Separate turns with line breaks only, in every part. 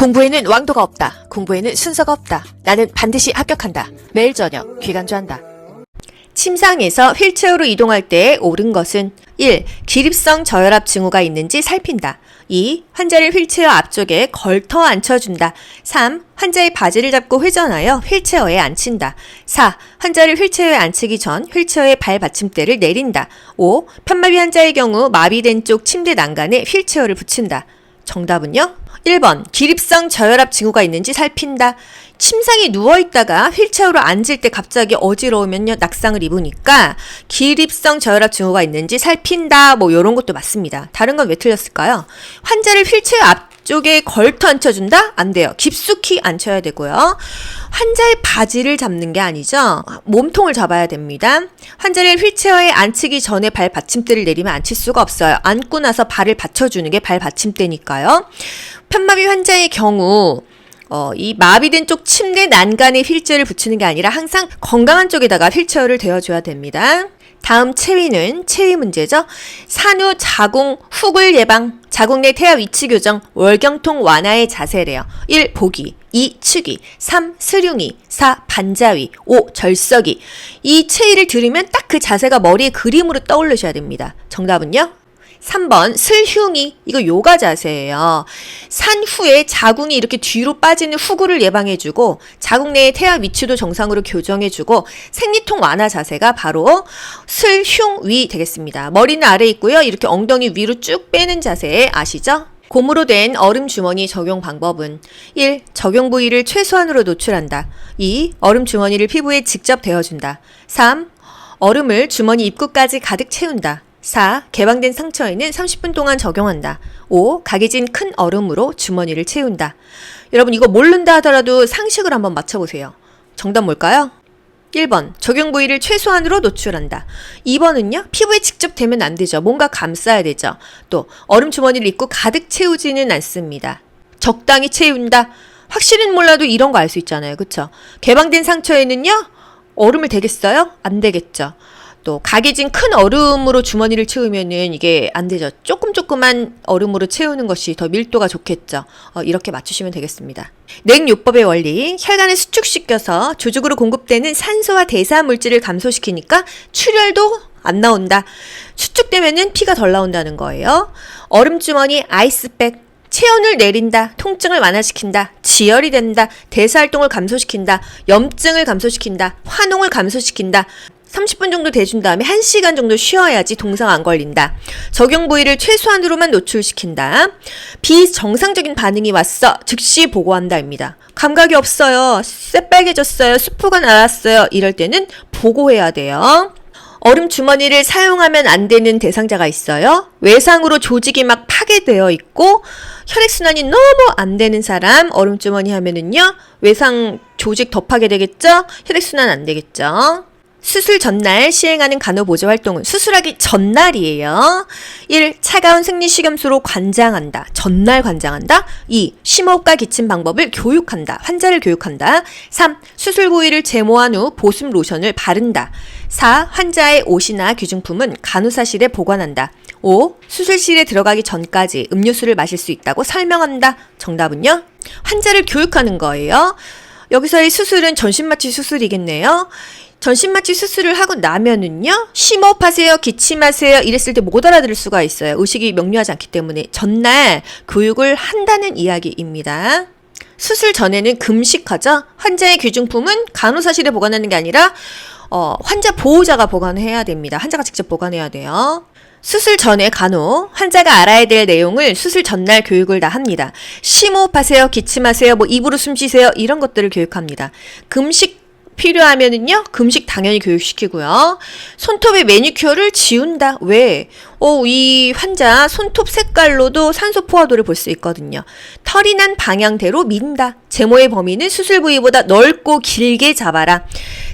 공부에는 왕도가 없다. 공부에는 순서가 없다. 나는 반드시 합격한다. 매일 저녁 귀간주한다. 침상에서 휠체어로 이동할 때 옳은 것은 1. 기립성 저혈압 징후가 있는지 살핀다. 2. 환자를 휠체어 앞쪽에 걸터 앉혀준다. 3. 환자의 바지를 잡고 회전하여 휠체어에 앉힌다. 4. 환자를 휠체어에 앉히기 전 휠체어의 발 받침대를 내린다. 5. 편마비 환자의 경우 마비된 쪽 침대 난간에 휠체어를 붙인다. 정답은요? 1번 기립성 저혈압 징후가 있는지 살핀다. 침상에 누워있다가 휠체어로 앉을 때 갑자기 어지러우면요 낙상을 입으니까 기립성 저혈압 징후가 있는지 살핀다 뭐 이런 것도 맞습니다. 다른 건 왜 틀렸을까요? 환자를 휠체어 앞쪽에 걸터 앉혀준다? 안 돼요. 깊숙이 앉혀야 되고요. 환자의 바지를 잡는 게 아니죠. 몸통을 잡아야 됩니다. 환자를 휠체어에 앉히기 전에 발 받침대를 내리면 앉힐 수가 없어요. 앉고 나서 발을 받쳐주는 게 발 받침대니까요. 편마비 환자의 경우 이 마비된 쪽 침대 난간에 휠체어를 붙이는 게 아니라 항상 건강한 쪽에다가 휠체어를 대어줘야 됩니다. 다음 체위는 체위 문제죠. 산후 자궁 후굴 예방, 자궁 내 태아 위치 교정, 월경통 완화의 자세래요. 1. 보기, 2. 측위, 3. 스륜위, 4. 반자위, 5. 절석위. 이 체위를 들으면 딱 그 자세가 머리에 그림으로 떠오르셔야 됩니다. 정답은요? 3번 슬흉이. 이거 요가 자세예요. 산 후에 자궁이 이렇게 뒤로 빠지는 후굴을 예방해주고 자궁 내의 태아 위치도 정상으로 교정해주고 생리통 완화 자세가 바로 슬흉위 되겠습니다. 머리는 아래 있고요. 이렇게 엉덩이 위로 쭉 빼는 자세 아시죠? 고무로 된 얼음 주머니 적용 방법은 1. 적용 부위를 최소한으로 노출한다. 2. 얼음 주머니를 피부에 직접 대어준다. 3. 얼음을 주머니 입구까지 가득 채운다. 4. 개방된 상처에는 30분 동안 적용한다. 5. 각이진 큰 얼음으로 주머니를 채운다. 여러분 이거 모른다 하더라도 상식을 한번 맞춰보세요. 정답 뭘까요? 1번 적용 부위를 최소한으로 노출한다. 2번은요. 피부에 직접 대면 안 되죠. 뭔가 감싸야 되죠. 또 얼음 주머니를 입고 가득 채우지는 않습니다. 적당히 채운다. 확실히는 몰라도 이런 거 알 수 있잖아요. 그쵸? 개방된 상처에는요. 얼음을 대겠어요? 안 되겠죠. 또 각이진 큰 얼음으로 주머니를 채우면은 이게 안 되죠. 조금만 얼음으로 채우는 것이 더 밀도가 좋겠죠. 이렇게 맞추시면 되겠습니다. 냉요법의 원리, 혈관을 수축시켜서 조직으로 공급되는 산소와 대사 물질을 감소시키니까 출혈도 안 나온다. 수축되면은 피가 덜 나온다는 거예요. 얼음주머니 아이스백, 체온을 내린다, 통증을 완화시킨다, 지혈이 된다, 대사활동을 감소시킨다, 염증을 감소시킨다, 화농을 감소시킨다. 30분 정도 대준 다음에 1시간 정도 쉬어야지 동상 안 걸린다. 적용 부위를 최소한으로만 노출시킨다. 비정상적인 반응이 왔어. 즉시 보고한다입니다. 감각이 없어요. 새빨개졌어요. 수포가 날았어요. 이럴 때는 보고해야 돼요. 얼음 주머니를 사용하면 안 되는 대상자가 있어요. 외상으로 조직이 막 파괴되어 있고 혈액순환이 너무 안 되는 사람 얼음 주머니 하면은요. 외상 조직 더 파괴되겠죠? 혈액순환 안 되겠죠? 수술 전날 시행하는 간호보조 활동은 수술하기 전날이에요. 1. 차가운 생리식염수로 관장한다. 전날 관장한다. 2. 심호흡과 기침 방법을 교육한다. 환자를 교육한다. 3. 수술 부위를 제모한 후 보습 로션을 바른다. 4. 환자의 옷이나 귀중품은 간호사실에 보관한다. 5. 수술실에 들어가기 전까지 음료수를 마실 수 있다고 설명한다. 정답은요? 환자를 교육하는 거예요. 여기서의 수술은 전신마취 수술이겠네요. 전신마취 수술을 하고 나면은요. 심호흡하세요. 기침하세요. 이랬을 때 못 알아들을 수가 있어요. 의식이 명료하지 않기 때문에 전날 교육을 한다는 이야기입니다. 수술 전에는 금식하죠. 환자의 귀중품은 간호사실에 보관하는 게 아니라 환자 보호자가 보관해야 됩니다. 환자가 직접 보관해야 돼요. 수술 전에 간호, 환자가 알아야 될 내용을 수술 전날 교육을 다 합니다. 심호흡하세요. 기침하세요. 입으로 숨 쉬세요. 이런 것들을 교육합니다. 금식 필요하면은요, 금식 당연히 교육시키고요. 손톱의 매니큐어를 지운다. 왜? 이 환자 손톱 색깔로도 산소 포화도를 볼 수 있거든요. 털이 난 방향대로 민다. 제모의 범위는 수술 부위보다 넓고 길게 잡아라.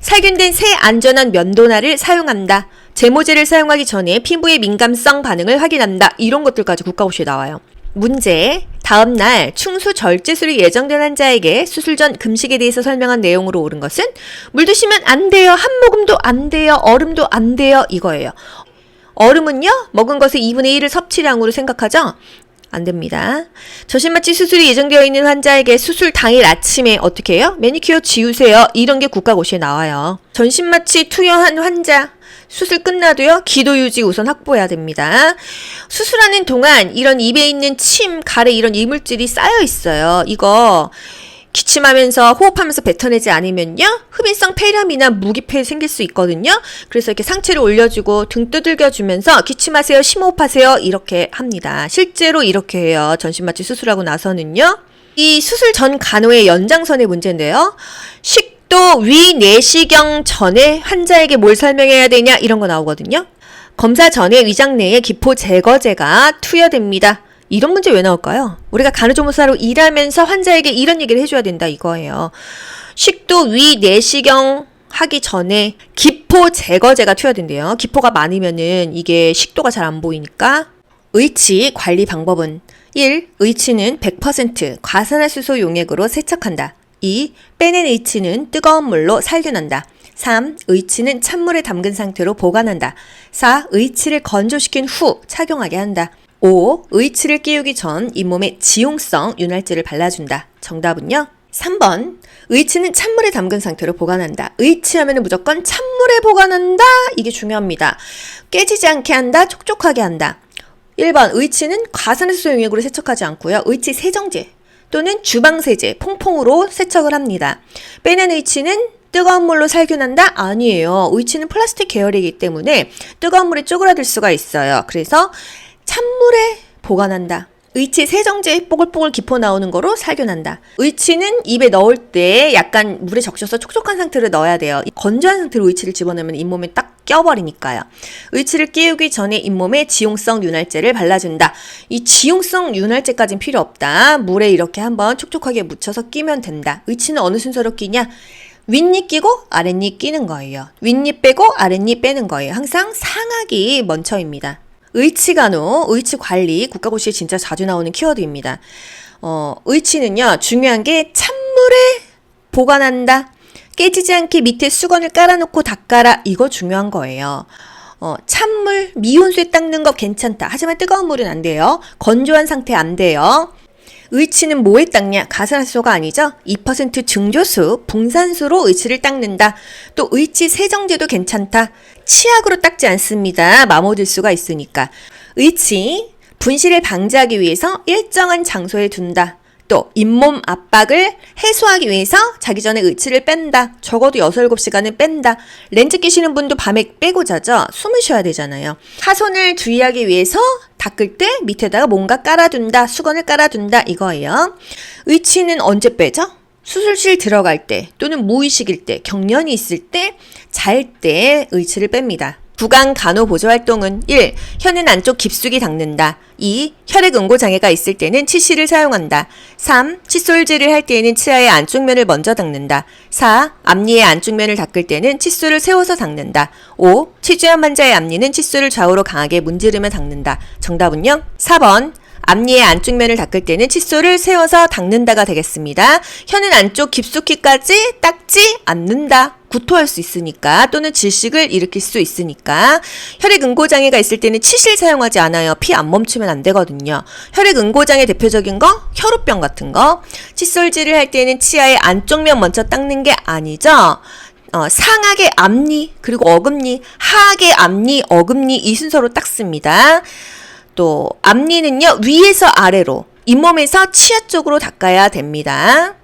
살균된 새 안전한 면도날을 사용한다. 제모제를 사용하기 전에 피부의 민감성 반응을 확인한다. 이런 것들까지 국가고시에 나와요. 문제. 다음날 충수 절제술이 예정된 환자에게 수술 전 금식에 대해서 설명한 내용으로 옳은 것은 물 드시면 안 돼요. 한 모금도 안 돼요. 얼음도 안 돼요. 이거예요. 얼음은요. 먹은 것의 2분의 1을 섭취량으로 생각하죠. 안 됩니다. 저신마취 수술이 예정되어 있는 환자에게 수술 당일 아침에 어떻게 해요? 매니큐어 지우세요. 이런 게 국가고시에 나와요. 전신마취 투여한 환자 수술 끝나도요. 기도 유지 우선 확보해야 됩니다. 수술하는 동안 이런 입에 있는 침, 가래 이런 이물질이 쌓여 있어요. 이거 기침하면서 호흡하면서 뱉어내지 않으면요. 흡인성 폐렴이나 무기폐 생길 수 있거든요. 그래서 이렇게 상체를 올려주고 등 두들겨주면서 기침하세요. 심호흡하세요. 이렇게 합니다. 실제로 이렇게 해요. 전신마취 수술하고 나서는요. 이 수술 전 간호의 연장선의 문제인데요. 식도 위 내시경 전에 환자에게 뭘 설명해야 되냐 이런 거 나오거든요. 검사 전에 위장 내에 기포 제거제가 투여됩니다. 이런 문제 왜 나올까요? 우리가 간호조무사로 일하면서 환자에게 이런 얘기를 해줘야 된다 이거예요. 식도 위 내시경 하기 전에 기포 제거제가 투여된대요. 기포가 많으면은 이게 식도가 잘 안 보이니까. 의치 관리 방법은 1. 의치는 100% 과산화수소 용액으로 세척한다. 2. 빼낸 의치는 뜨거운 물로 살균한다. 3. 의치는 찬물에 담근 상태로 보관한다. 4. 의치를 건조시킨 후 착용하게 한다. 5. 의치를 끼우기 전 잇몸에 지용성 윤활제를 발라준다. 정답은요? 3번. 의치는 찬물에 담근 상태로 보관한다. 의치하면 무조건 찬물에 보관한다. 이게 중요합니다. 깨지지 않게 한다. 촉촉하게 한다. 1번. 의치는 과산화수소 용액으로 세척하지 않고요. 의치 세정제 또는 주방세제, 퐁퐁으로 세척을 합니다. 빼낸 의치는 뜨거운 물로 살균한다? 아니에요. 의치는 플라스틱 계열이기 때문에 뜨거운 물에 쪼그라들 수가 있어요. 그래서 찬물에 보관한다. 의치 세정제 뽀글뽀글 기포 나오는 거로 살균한다. 의치는 입에 넣을 때 약간 물에 적셔서 촉촉한 상태로 넣어야 돼요. 건조한 상태로 의치를 집어넣으면 잇몸에 딱 껴버리니까요. 의치를 끼우기 전에 잇몸에 지용성 윤활제를 발라준다. 이 지용성 윤활제까지는 필요 없다. 물에 이렇게 한번 촉촉하게 묻혀서 끼면 된다. 의치는 어느 순서로 끼냐? 윗니 끼고 아랫니 끼는 거예요. 윗니 빼고 아랫니 빼는 거예요. 항상 상하기 먼저입니다. 의치간호, 의치관리, 국가고시에 진짜 자주 나오는 키워드입니다. 의치는요, 중요한 게 찬물에 보관한다. 깨지지 않게 밑에 수건을 깔아놓고 닦아라. 이거 중요한 거예요. 찬물, 미온수에 닦는 거 괜찮다. 하지만 뜨거운 물은 안 돼요. 건조한 상태 안 돼요. 의치는 뭐에 닦냐? 가산화수소가 아니죠? 2% 증조수, 붕산수로 의치를 닦는다. 또 의치 세정제도 괜찮다. 치약으로 닦지 않습니다. 마모될 수가 있으니까. 의치, 분실을 방지하기 위해서 일정한 장소에 둔다. 또 잇몸 압박을 해소하기 위해서 자기 전에 의치를 뺀다. 적어도 6, 7시간은 뺀다. 렌즈 끼시는 분도 밤에 빼고 자죠. 숨을 쉬어야 되잖아요. 하손을 주의하기 위해서 닦을 때 밑에다가 뭔가 깔아둔다. 수건을 깔아둔다. 이거예요. 의치는 언제 빼죠? 수술실 들어갈 때 또는 무의식일 때, 경련이 있을 때, 잘 때 의치를 뺍니다. 구강 간호 보조 활동은 1. 혀는 안쪽 깊숙이 닦는다. 2. 혈액 응고 장애가 있을 때는 치실을 사용한다. 3. 칫솔질을 할 때에는 치아의 안쪽 면을 먼저 닦는다. 4. 앞니의 안쪽 면을 닦을 때는 칫솔을 세워서 닦는다. 5. 치주염 환자의 앞니는 칫솔을 좌우로 강하게 문지르며 닦는다. 정답은요? 4번. 앞니의 안쪽 면을 닦을 때는 칫솔을 세워서 닦는다가 되겠습니다. 혀는 안쪽 깊숙이까지 닦지 않는다. 구토할 수 있으니까 또는 질식을 일으킬 수 있으니까. 혈액 응고장애가 있을 때는 치실 사용하지 않아요. 피 안 멈추면 안 되거든요. 혈액 응고장애 대표적인 거 혈우병 같은 거. 칫솔질을 할 때는 치아의 안쪽 면 먼저 닦는 게 아니죠. 상하게 앞니 그리고 어금니, 하하게 앞니, 어금니 이 순서로 닦습니다. 또 앞니는요 위에서 아래로 잇몸에서 치아 쪽으로 닦아야 됩니다.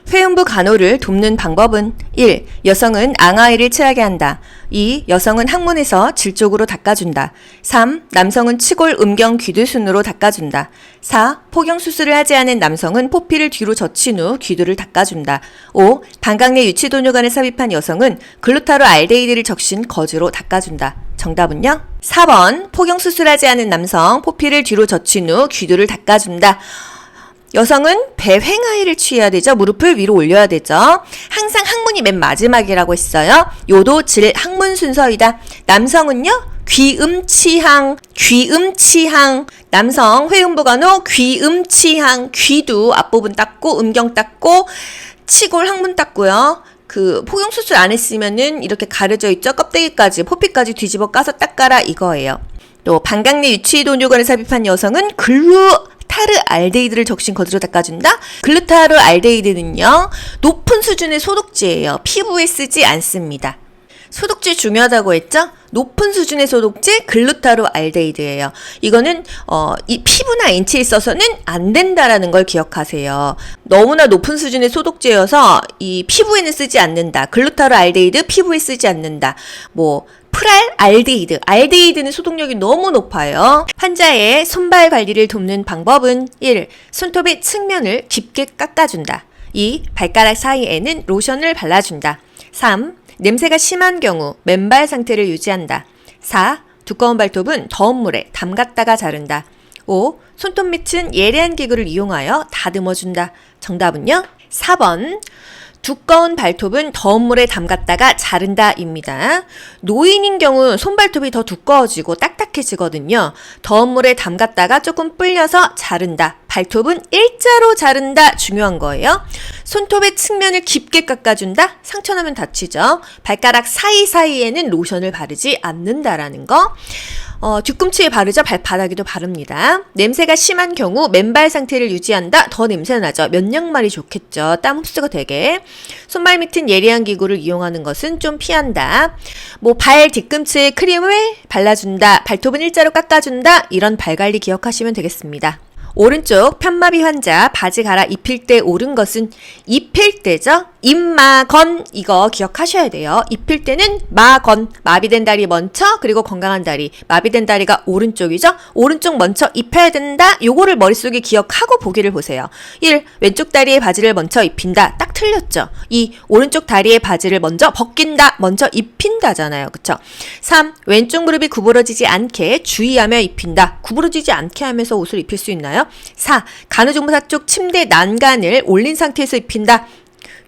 회음부 간호를 돕는 방법은 1. 여성은 앙하이를 취하게 한다. 2. 여성은 항문에서 질 쪽으로 닦아준다. 3. 남성은 치골 음경 귀두순으로 닦아준다. 4. 포경 수술을 하지 않은 남성은 포피를 뒤로 젖힌 후 귀두를 닦아준다. 5. 방광 내 유치도뇨관을 삽입한 여성은 글루타로 알데히드를 적신 거즈로 닦아준다. 정답은요? 4번 포경 수술하지 않은 남성 포피를 뒤로 젖힌 후 귀두를 닦아준다. 여성은 배횡하이를 취해야 되죠. 무릎을 위로 올려야 되죠. 항상 항문이 맨 마지막이라고 했어요. 요도 질 항문 순서이다. 남성은요. 귀음치항, 귀음치항. 남성 회음부 간호 귀음치항. 귀도 앞부분 닦고 음경 닦고 치골 항문 닦고요. 포경 수술 안 했으면은 이렇게 가려져 있죠. 껍데기까지 포피까지 뒤집어 까서 닦아라 이거예요. 또 방광 내 유치도뇨관을 삽입한 여성은 글루 글루타르 알데히드를 적신 거즈로 닦아준다. 글루타르 알데히드는요, 높은 수준의 소독제예요. 피부에 쓰지 않습니다. 소독제 중요하다고 했죠? 높은 수준의 소독제 글루타르 알데히드예요. 이거는 이 피부나 인체에 있어서는 안 된다라는 걸 기억하세요. 너무나 높은 수준의 소독제여서 이 피부에는 쓰지 않는다. 글루타르 알데히드 피부에 쓰지 않는다. 뭐 프랄 알데히드. 알데히드는 소독력이 너무 높아요. 환자의 손발 관리를 돕는 방법은 1. 손톱의 측면을 깊게 깎아준다. 2. 발가락 사이에는 로션을 발라준다. 3. 냄새가 심한 경우 맨발 상태를 유지한다. 4. 두꺼운 발톱은 더운 물에 담갔다가 자른다. 5. 손톱 밑은 예리한 기구를 이용하여 다듬어준다. 정답은요? 4번. 두꺼운 발톱은 더운 물에 담갔다가 자른다입니다. 노인인 경우 손발톱이 더 두꺼워지고 딱딱해지거든요. 더운 물에 담갔다가 조금 불려서 자른다. 발톱은 일자로 자른다. 중요한 거예요. 손톱의 측면을 깊게 깎아준다. 상처나면 다치죠. 발가락 사이사이에는 로션을 바르지 않는다라는 거. 뒤꿈치에 바르죠. 발바닥에도 바릅니다. 냄새가 심한 경우 맨발 상태를 유지한다. 더 냄새가 나죠. 면 양말이 좋겠죠. 땀 흡수가 되게. 손발 밑은 예리한 기구를 이용하는 것은 좀 피한다. 뭐 발 뒤꿈치에 크림을 발라준다. 발톱은 일자로 깎아준다. 이런 발 관리 기억하시면 되겠습니다. 오른쪽 편마비 환자 바지 갈아 입힐 때 옳은 것은 입힐 때죠. 입마건 이거 기억하셔야 돼요. 입힐 때는 마건 마비된 다리 먼저 그리고 건강한 다리 마비된 다리가 오른쪽이죠. 오른쪽 먼저 입혀야 된다. 요거를 머릿속에 기억하고 보기를 보세요. 1. 왼쪽 다리에 바지를 먼저 입힌다. 딱 틀렸죠. 2. 오른쪽 다리에 바지를 먼저 벗긴다. 먼저 입힌다잖아요. 그쵸? 3. 왼쪽 무릎이 구부러지지 않게 주의하며 입힌다. 구부러지지 않게 하면서 옷을 입힐 수 있나요? 4. 간호조무사 쪽 침대 난간을 올린 상태에서 입힌다.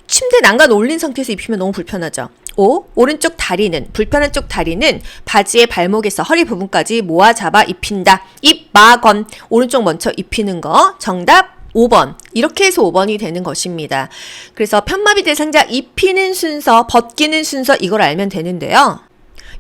침대 난간 올린 상태에서 입히면 너무 불편하죠. 5. 오른쪽 다리는 불편한 쪽 다리는 바지의 발목에서 허리 부분까지 모아 잡아 입힌다. 입마건 오른쪽 먼저 입히는 거. 정답 5번. 이렇게 해서 5번이 되는 것입니다. 그래서 편마비 대상자 입히는 순서, 벗기는 순서 이걸 알면 되는데요.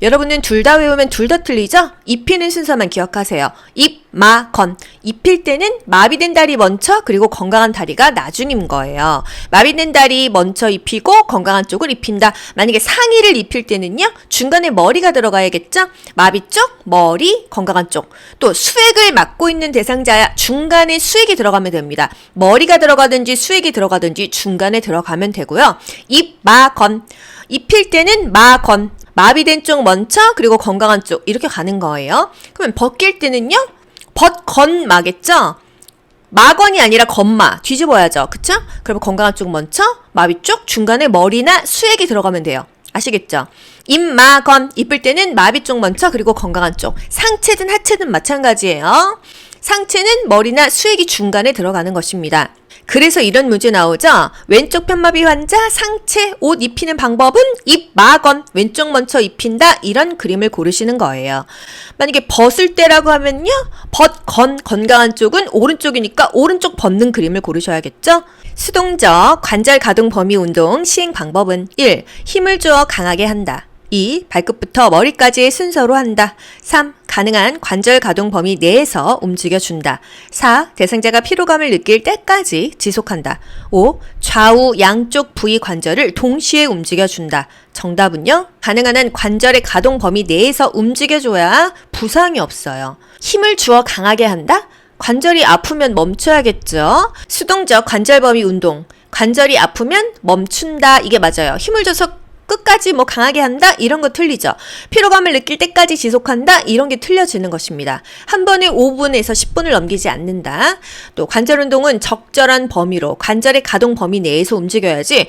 여러분은 둘 다 외우면 둘 다 틀리죠? 입히는 순서만 기억하세요. 입, 마, 건. 입힐 때는 마비된 다리 먼저 그리고 건강한 다리가 나중인 거예요. 마비된 다리 먼저 입히고 건강한 쪽을 입힌다. 만약에 상의를 입힐 때는요. 중간에 머리가 들어가야겠죠? 마비 쪽, 머리, 건강한 쪽. 또 수액을 맡고 있는 대상자야 중간에 수액이 들어가면 됩니다. 머리가 들어가든지 수액이 들어가든지 중간에 들어가면 되고요. 입, 마, 건. 입힐 때는 마, 건. 마비된 쪽 먼저 그리고 건강한 쪽 이렇게 가는 거예요. 그러면 벗길 때는요. 벗건마겠죠? 마건이 아니라 건마 뒤집어야죠. 그쵸? 그러면 건강한 쪽 먼저 마비 쪽 중간에 머리나 수액이 들어가면 돼요. 아시겠죠? 입마건 입을 때는 마비 쪽 먼저 그리고 건강한 쪽 상체든 하체든 마찬가지예요. 상체는 머리나 수액이 중간에 들어가는 것입니다. 그래서 이런 문제 나오죠. 왼쪽 편마비 환자 상체 옷 입히는 방법은 입, 마건 왼쪽 먼저 입힌다. 이런 그림을 고르시는 거예요. 만약에 벗을 때라고 하면요. 벗건 건강한 쪽은 오른쪽이니까 오른쪽 벗는 그림을 고르셔야겠죠. 수동적 관절 가동 범위 운동 시행 방법은 1. 힘을 주어 강하게 한다. 2. 발끝부터 머리까지의 순서로 한다. 3. 가능한 관절 가동 범위 내에서 움직여준다. 4. 대상자가 피로감을 느낄 때까지 지속한다. 5. 좌우 양쪽 부위 관절을 동시에 움직여준다. 정답은요? 가능한 한 관절의 가동 범위 내에서 움직여줘야 부상이 없어요. 힘을 주어 강하게 한다? 관절이 아프면 멈춰야겠죠? 수동적 관절 범위 운동. 관절이 아프면 멈춘다. 이게 맞아요. 힘을 줘서 끝까지 뭐 강하게 한다? 이런 거 틀리죠. 피로감을 느낄 때까지 지속한다? 이런 게 틀려지는 것입니다. 한 번에 5분에서 10분을 넘기지 않는다. 또 관절 운동은 적절한 범위로 관절의 가동 범위 내에서 움직여야지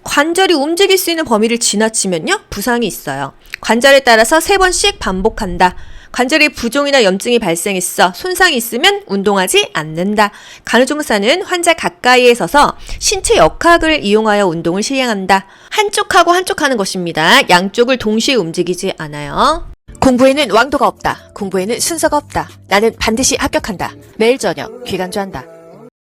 관절이 움직일 수 있는 범위를 지나치면요. 부상이 있어요. 관절에 따라서 3번씩 반복한다. 관절에 부종이나 염증이 발생했어. 손상이 있으면 운동하지 않는다. 간호조무사는 환자 가까이에 서서 신체 역학을 이용하여 운동을 시행한다. 한쪽하고 한쪽 하는 것입니다. 양쪽을 동시에 움직이지 않아요. 공부에는 왕도가 없다. 공부에는 순서가 없다. 나는 반드시 합격한다. 매일 저녁 귀간주한다.